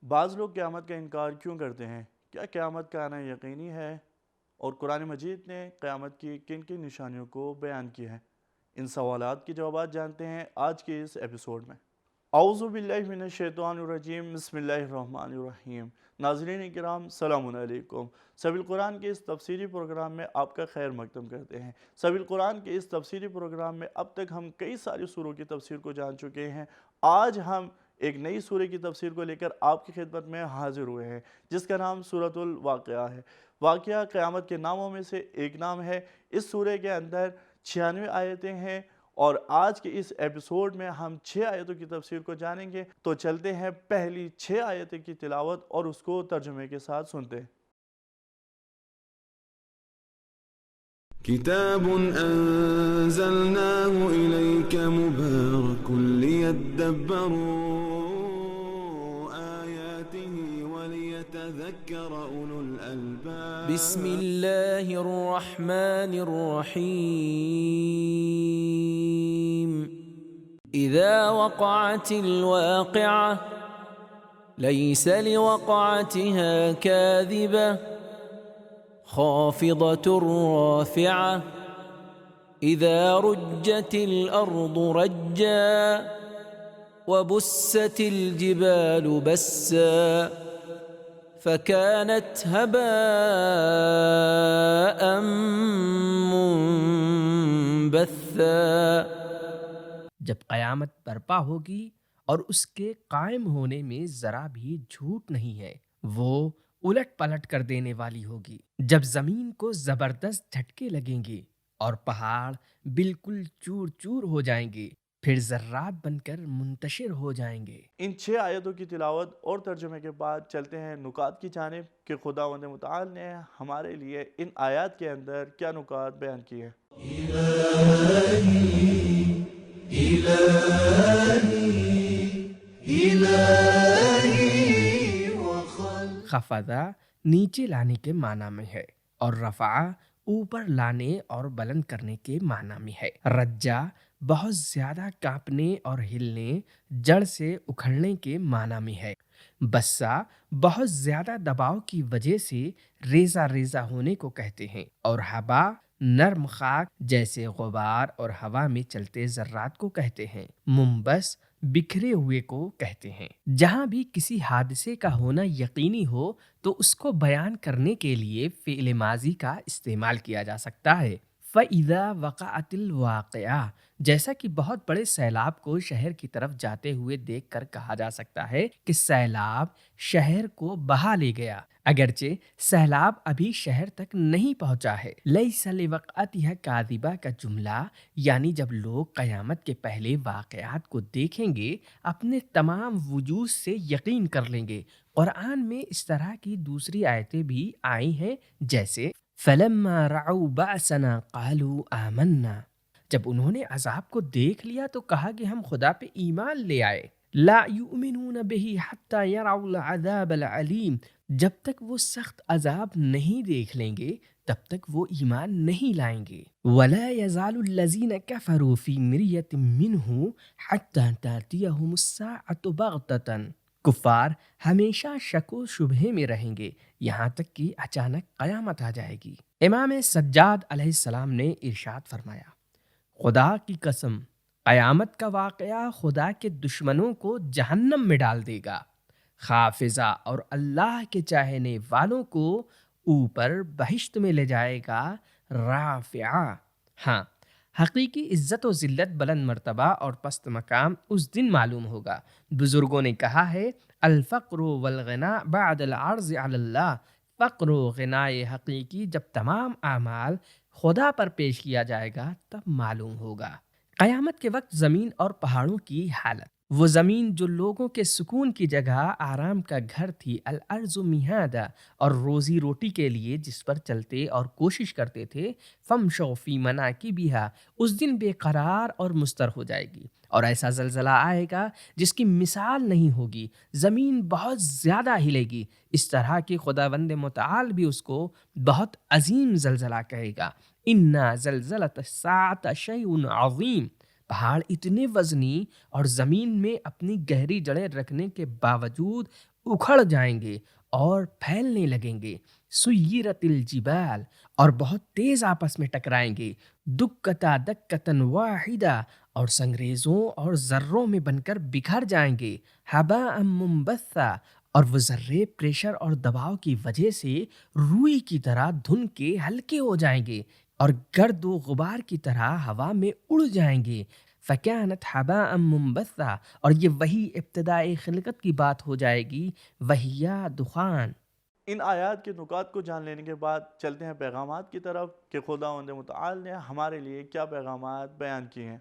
بعض لوگ قیامت کا انکار کیوں کرتے ہیں؟ کیا قیامت کا آنا یقینی ہے؟ اور قرآن مجید نے قیامت کی کن کن نشانیوں کو بیان کیا ہے؟ ان سوالات کے جوابات جانتے ہیں آج کے اس ایپیسوڈ میں۔ اعوذ باللہ من الشیطان الرجیم، بسم اللہ الرحمن الرحیم۔ ناظرین کرام، السلام علیکم۔ سبیل قرآن کے اس تفسیری پروگرام میں آپ کا خیر مقدم کرتے ہیں۔ سبیل قرآن کے اس تفسیری پروگرام میں اب تک ہم کئی ساری سوروں کی تفسیر کو جان چکے ہیں۔ آج ہم ایک نئی سورہ کی تفسیر کو لے کر آپ کی خدمت میں حاضر ہوئے ہیں، جس کا نام سورۃ الواقعہ ہے۔ واقعہ قیامت کے ناموں میں سے ایک نام ہے۔ اس سورہ کے اندر 96 آیتیں ہیں، اور آج کے اس ایپیسوڈ میں ہم 6 آیتوں کی تفسیر کو جانیں گے۔ تو چلتے ہیں پہلی 6 آیتیں کی تلاوت اور اس کو ترجمے کے ساتھ سنتے ہیں۔ كتاب أنزلناه إليك مبارك ليدبروا آياته وليتذكر أولو الألباب بسم الله الرحمن الرحيم إذا وقعت الواقعة ليس لوقعتها كاذبة خافضة رافعة إذا رجت الأرض رجا وبست الجبال بسا فكانت هباء منبثا۔ جب قیامت برپا ہوگی اور اس کے قائم ہونے میں ذرا بھی جھوٹ نہیں ہے، وہ الٹ پلٹ کر دینے والی ہوگی۔ جب زمین کو زبردست جھٹکے لگیں گے اور پہاڑ بالکل چور چور ہو جائیں گے، پھر ذرات بن کر منتشر ہو جائیں گے۔ ان 6 آیتوں کی تلاوت اور ترجمے کے بعد چلتے ہیں نکات کی جانب کہ خداوند متعال نے ہمارے لیے ان آیات کے اندر کیا نکات بیان کیے ہیں۔ خفضہ نیچے لانے کے معنی میں ہے، اور رفع اوپر لانے اور بلند کرنے کے معنی میں ہے۔ رجا بہت زیادہ کانپنے اور ہلنے، جڑ سے اکھڑنے کے معنی میں ہے۔ بسا بہت زیادہ دباؤ کی وجہ سے ریزہ ریزہ ہونے کو کہتے ہیں، اور ہوا نرم خاک جیسے غبار اور ہوا میں چلتے ذرات کو کہتے ہیں۔ منبس بکھرے ہوئے کو کہتے ہیں۔ جہاں بھی کسی حادثے کا ہونا یقینی ہو تو اس کو بیان کرنے کے لیے فعل ماضی کا استعمال کیا جا سکتا ہے۔ فَإِذَا وَقَعَتِ الْوَاقِعَةُ، جیسا کہ بہت بڑے سیلاب کو شہر کی طرف جاتے ہوئے دیکھ کر کہا جا سکتا ہے کہ سیلاب شہر کو بہا لے گیا، اگرچہ سیلاب ابھی شہر تک نہیں پہنچا ہے۔ لَيْسَ لِوَقْعَتِهَا كَاذِبَةٌ کا جملہ یعنی جب لوگ قیامت کے پہلے واقعات کو دیکھیں گے اپنے تمام وجوہ سے یقین کر لیں گے۔ قرآن میں اس طرح کی دوسری آیتیں بھی آئی ہیں، جیسے فَلَمَّا رَعَوْا بَأْسَنَا قَالُوا آمَنَّا، جب انہوں نے عذاب کو دیکھ لیا تو کہا کہ ہم خدا پہ ایمان لے آئے۔ لَا يُؤْمِنُونَ بِهِ حَتَّى يَرَوْا الْعَذَابَ الْعَلِيمَ، جب تک وہ سخت عذاب نہیں دیکھ لیں گے تب تک وہ ایمان نہیں لائیں گے۔ وَلَا يَزَالُ الَّذِينَ كَفَرُوا فِي مِرْيَةٍ مِّنْهُ حَتَّى تَأْتِيَهُمُ السَّاعَةُ بَغْتَةً، کفار ہمیشہ شک و شبہے میں رہیں گے یہاں تک کہ اچانک قیامت آ جائے گی۔ امام سجاد علیہ السلام نے ارشاد فرمایا، خدا کی قسم، قیامت کا واقعہ خدا کے دشمنوں کو جہنم میں ڈال دے گا، خافضہ اور اللہ کے چاہنے والوں کو اوپر بہشت میں لے جائے گا، رافعہ۔ ہاں، حقیقی عزت و ذلت، بلند مرتبہ اور پست مقام اس دن معلوم ہوگا۔ بزرگوں نے کہا ہے، الفقر والغنا بعد العرض علی اللہ، فقر و غنائے حقیقی جب تمام اعمال خدا پر پیش کیا جائے گا تب معلوم ہوگا۔ قیامت کے وقت زمین اور پہاڑوں کی حالت، وہ زمین جو لوگوں کے سکون کی جگہ، آرام کا گھر تھی، الارض مہادہ، اور روزی روٹی کے لیے جس پر چلتے اور کوشش کرتے تھے، فمشوا فی مناکبہا، اس دن بے قرار اور مستر ہو جائے گی، اور ایسا زلزلہ آئے گا جس کی مثال نہیں ہوگی، زمین بہت زیادہ ہلے گی، اس طرح کہ خداوند متعال بھی اس کو بہت عظیم زلزلہ کہے گا۔ اِنَّا زَلْزَلَةَ السَّاعَةِ شَیْءٌ عَظِیمٌ، پہاڑ اتنے وزنی اور زمین میں اپنی گہری جڑیں رکھنے کے باوجود اکھڑ جائیں گے اور پھیلنے لگیں گے۔ سیرت الجبال، اور بہت تیز آپس میں ٹکرائیں گے۔ دکتا دکتن واحدہ، اور سنگریزوں اور ذروں میں بن کر بکھر جائیں گے۔ ہباء منبثا، اور وہ ذرے پریشر اور دباؤ کی وجہ سے روئی کی طرح دھن کے ہلکے ہو جائیں گے اور گرد و غبار کی طرح ہوا میں اڑ جائیں گے۔ فَكَانَتْ حَبَاءً مُنبَثًّا، اور یہ وہی ابتدائی خلقت کی بات ہو جائے گی، وَهِيَ دخان۔ ان آیات کے نکات کو جان لینے کے بعد چلتے ہیں پیغامات کی طرف کہ خداوند متعال نے ہمارے لیے کیا پیغامات بیان کیے ہیں۔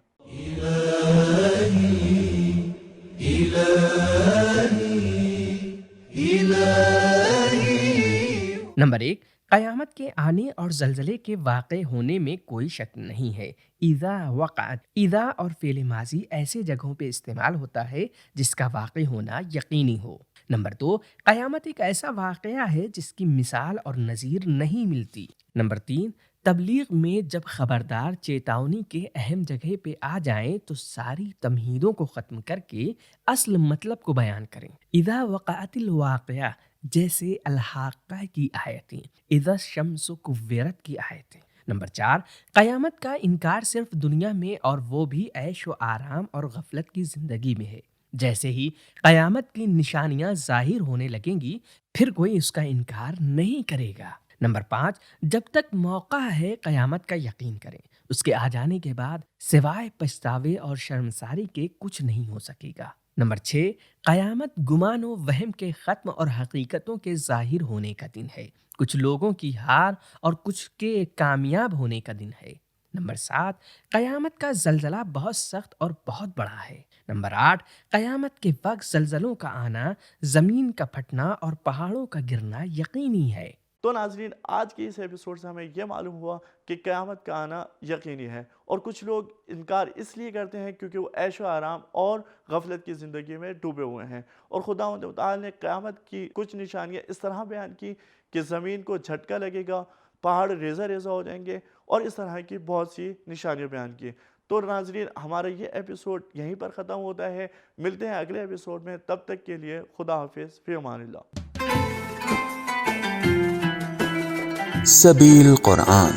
نمبر 1، قیامت کے آنے اور زلزلے کے واقع ہونے میں کوئی شک نہیں ہے۔ اذا وقعت، اذا اور فعل ماضی ایسے جگہوں پہ استعمال ہوتا ہے جس کا واقع ہونا یقینی ہو۔ نمبر 2، قیامت ایک ایسا واقعہ ہے جس کی مثال اور نظیر نہیں ملتی۔ نمبر 3، تبلیغ میں جب خبردار چیتاونی کے اہم جگہ پہ آ جائیں تو ساری تمہیدوں کو ختم کر کے اصل مطلب کو بیان کریں۔ اذا وقعت الواقعہ جیسے الحاقہ کی آیتیں، اذا الشمس کورت کی آیتیں۔ نمبر 4، قیامت کا انکار صرف دنیا میں اور وہ بھی عیش و آرام اور غفلت کی زندگی میں ہے۔ جیسے ہی قیامت کی نشانیاں ظاہر ہونے لگیں گی پھر کوئی اس کا انکار نہیں کرے گا۔ نمبر 5، جب تک موقع ہے قیامت کا یقین کریں، اس کے آ جانے کے بعد سوائے پچھتاوے اور شرمساری کے کچھ نہیں ہو سکے گا۔ نمبر 6، قیامت گمان و وہم کے ختم اور حقیقتوں کے ظاہر ہونے کا دن ہے۔ کچھ لوگوں کی ہار اور کچھ کے کامیاب ہونے کا دن ہے۔ نمبر 7، قیامت کا زلزلہ بہت سخت اور بہت بڑا ہے۔ نمبر 8، قیامت کے وقت زلزلوں کا آنا، زمین کا پھٹنا اور پہاڑوں کا گرنا یقینی ہے۔ تو ناظرین، آج کے اس ایپیسوڈ سے ہمیں یہ معلوم ہوا کہ قیامت کا آنا یقینی ہے، اور کچھ لوگ انکار اس لیے کرتے ہیں کیونکہ وہ عیش و آرام اور غفلت کی زندگی میں ڈوبے ہوئے ہیں۔ اور خداوند متعال نے قیامت کی کچھ نشانیاں اس طرح بیان کی کہ زمین کو جھٹکا لگے گا، پہاڑ ریزہ ریزہ ہو جائیں گے، اور اس طرح کی بہت سی نشانیاں بیان کی۔ تو ناظرین، ہمارا یہ ایپیسوڈ یہیں پر ختم ہوتا ہے۔ ملتے ہیں اگلے ایپیسوڈ میں، تب تک کے لیے خدا حافظ، فی امان اللہ۔ سبیل قرآن،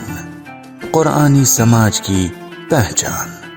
قرآنی سماج کی پہچان۔